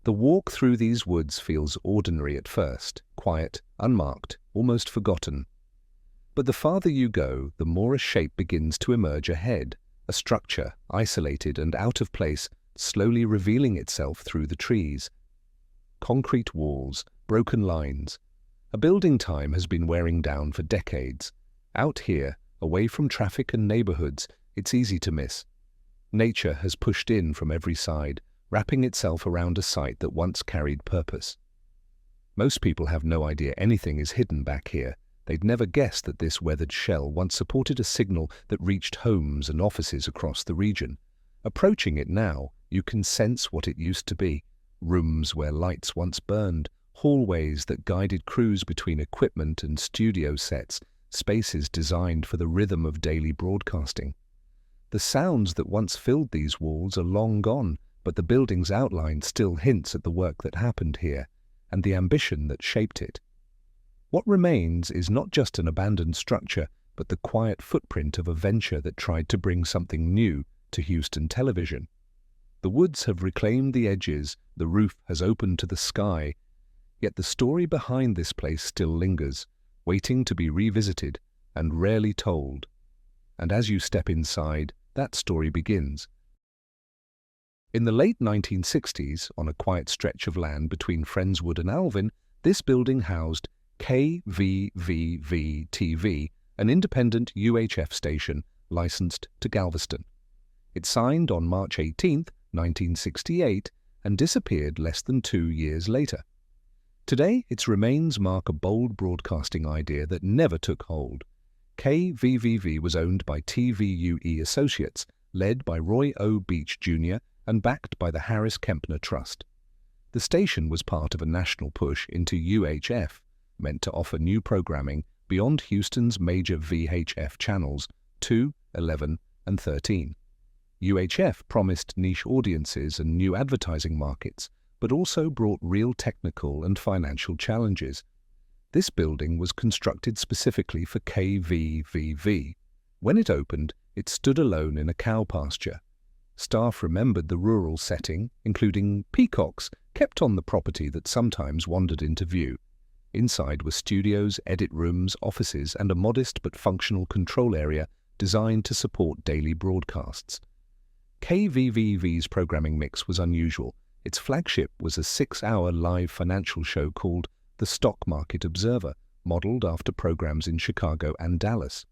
The walk through these woods feels ordinary at first, quiet, unmarked, almost forgotten. But the farther you go, the more a shape begins to emerge ahead, a structure, isolated and out of place, slowly revealing itself through the trees. Concrete walls, broken lines. A building time has been wearing down for decades. Out here, away from traffic and neighborhoods, it's easy to miss. Nature has pushed in from every side, wrapping itself around a site that once carried purpose. Most people have no idea anything is hidden back here. They'd never guessed that this weathered shell once supported a signal that reached homes and offices across the region. Approaching it now, you can sense what it used to be. Rooms where lights once burned, hallways that guided crews between equipment and studio sets, spaces designed for the rhythm of daily broadcasting. The sounds that once filled these walls are long gone, but the building's outline still hints at the work that happened here, and the ambition that shaped it. What remains is not just an abandoned structure, but the quiet footprint of a venture that tried to bring something new to Houston television. The woods have reclaimed the edges, the roof has opened to the sky, yet the story behind this place still lingers, waiting to be revisited and rarely told. And as you step inside, that story begins. In the late 1960s, on a quiet stretch of land between Friendswood and Alvin, this building housed KVVV-TV, an independent UHF station licensed to Galveston. It signed on March 18, 1968, and disappeared less than 2 years later. Today, its remains mark a bold broadcasting idea that never took hold. KVVV was owned by TVUE Associates, led by Roy O. Beach Jr. and backed by the Harris Kempner Trust. The station was part of a national push into UHF, meant to offer new programming beyond Houston's major VHF channels 2, 11, and 13. UHF promised niche audiences and new advertising markets, but also brought real technical and financial challenges. This building was constructed specifically for KVVV. When it opened, it stood alone in a cow pasture. Staff remembered the rural setting, including peacocks kept on the property that sometimes wandered into view. Inside were studios, edit rooms, offices, and a modest but functional control area designed to support daily broadcasts. KVVV's programming mix was unusual. Its flagship was a 6-hour live financial show called The Stock Market Observer, modeled after programs in Chicago and Dallas.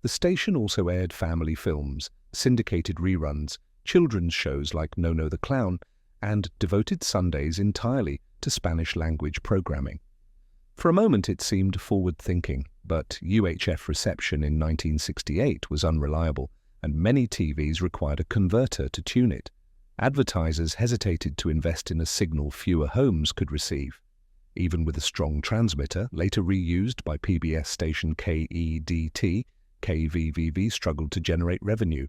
The station also aired family films, syndicated reruns, children's shows like No the Clown, and devoted Sundays entirely to Spanish-language programming. For a moment it seemed forward-thinking, but UHF reception in 1968 was unreliable, and many TVs required a converter to tune it. Advertisers hesitated to invest in a signal fewer homes could receive. Even with a strong transmitter, later reused by PBS station KEDT, KVVV struggled to generate revenue.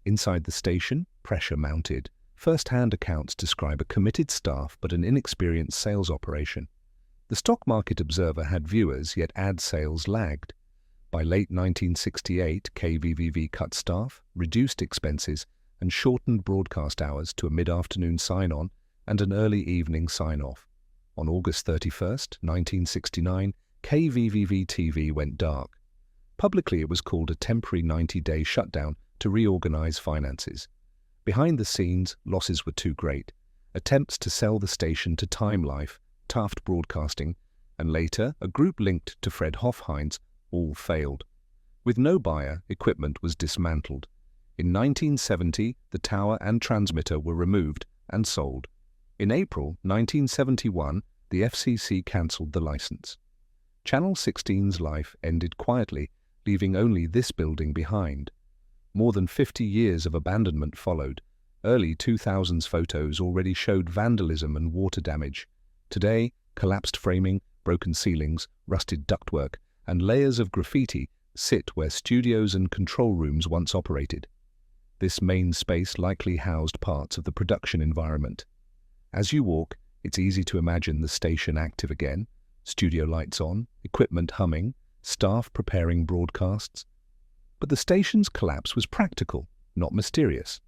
Inside the station, pressure mounted. First-hand accounts describe a committed staff but an inexperienced sales operation. The Stock Market Observer had viewers, yet ad sales lagged. By late 1968, KVVV cut staff, reduced expenses, and shortened broadcast hours to a mid-afternoon sign-on and an early evening sign-off. On August 31, 1969, KVVV-TV went dark. Publicly, it was called a temporary 90-day shutdown to reorganize finances. Behind the scenes, losses were too great. Attempts to sell the station to Time Life, Taft Broadcasting, and later a group linked to Fred Hofheinz, all failed. With no buyer, equipment was dismantled. In 1970, the tower and transmitter were removed and sold. In April 1971, the FCC cancelled the license. Channel 16's life ended quietly, leaving only this building behind. More than 50 years of abandonment followed. Early 2000s photos already showed vandalism and water damage. Today, collapsed framing, broken ceilings, rusted ductwork, and layers of graffiti sit where studios and control rooms once operated. This main space likely housed parts of the production environment. As you walk, it's easy to imagine the station active again, studio lights on, equipment humming, staff preparing broadcasts. But the station's collapse was practical, not mysterious.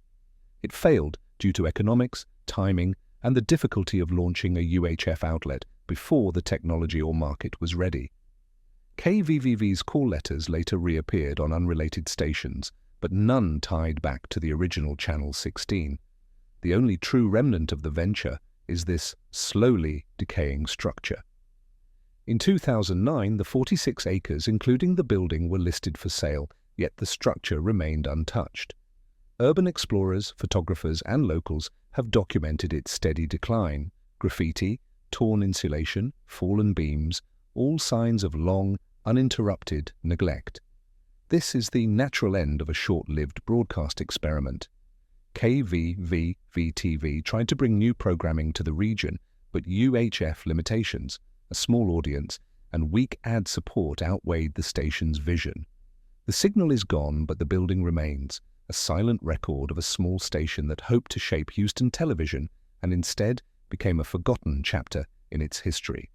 It failed due to economics, timing, and the difficulty of launching a UHF outlet before the technology or market was ready. KVVV's call letters later reappeared on unrelated stations, but none tied back to the original Channel 16. The only true remnant of the venture is this slowly decaying structure. In 2009, the 46 acres, including the building, were listed for sale, yet the structure remained untouched. Urban explorers, photographers, and locals have documented its steady decline: graffiti, torn insulation, fallen beams, all signs of long, uninterrupted neglect. This is the natural end of a short-lived broadcast experiment. KVVV-TV tried to bring new programming to the region, but UHF limitations, a small audience, and weak ad support outweighed the station's vision. The signal is gone, but the building remains, a silent record of a small station that hoped to shape Houston television and instead became a forgotten chapter in its history.